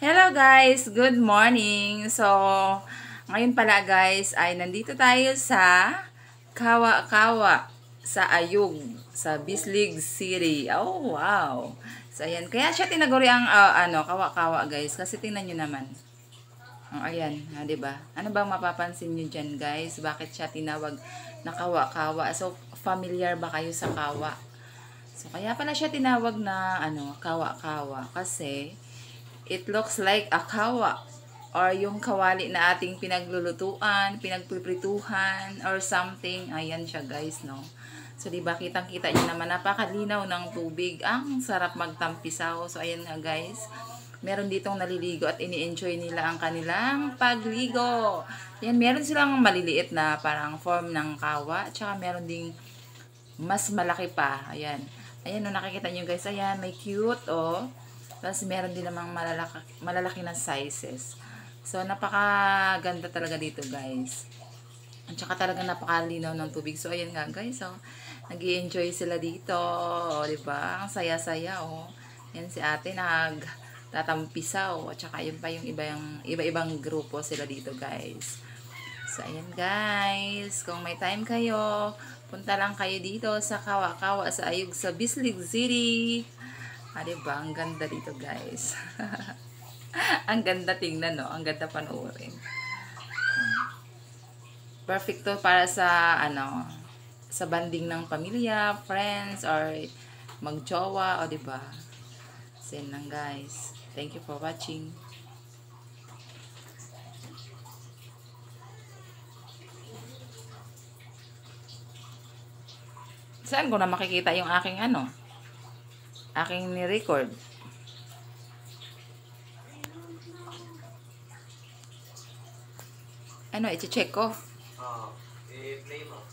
Hello guys, good morning. So, ngayon pala guys ay nandito tayo sa Kawa-Kawa sa Ayug, sa Bislig City. Oh, wow. So, ayan. Kaya siya tinaguri ang Kawa-Kawa guys kasi tingnan nyo naman. Oh, ayan, 'di ba? Ano bang mapapansin niyo diyan, guys? Bakit siya tinawag na Kawa-Kawa? So, familiar ba kayo sa kawa? So, kaya pala siya tinawag na Kawa-Kawa kasi it looks like a kawa or yung kawali na ating pinaglulutuan, pinagpiprituhan or something. Ayan siya guys, no? So, diba, kitang-kita nyo naman, napakalinaw ng tubig. Ang sarap magtampisaw. So, ayan nga guys. Meron ditong naliligo at ini-enjoy nila ang kanilang pagligo. Yan, meron silang maliliit na parang form ng kawa. At saka meron ding mas malaki pa. Ayan. Ayan, no, nakikita nyo guys. Ayan, may cute, oh. Tapos meron din namang malalaki na sizes. So, napakaganda talaga dito, guys. At saka talaga napakalinaw ng tubig. So, ayan nga, guys. So, nag-i-enjoy sila dito. O, diba? Ang saya-saya, oh. Yan si ate, nagtatampisaw. At saka, yun pa yung iba-ibang grupo sila dito, guys. So, ayan, guys. Kung may time kayo, punta lang kayo dito sa Kawa-Kawa sa Ayug sa Bislig City. Diba? Ang ganda dito, guys. Ang ganda tingnan, no? Ang ganda panoorin. Perfect to para sa, sa banding ng pamilya, friends, or magjowa, o diba? So, yun lang, guys. Thank you for watching. Saan ko na makikita yung aking aking ni-record? I-check ko. I-play mo.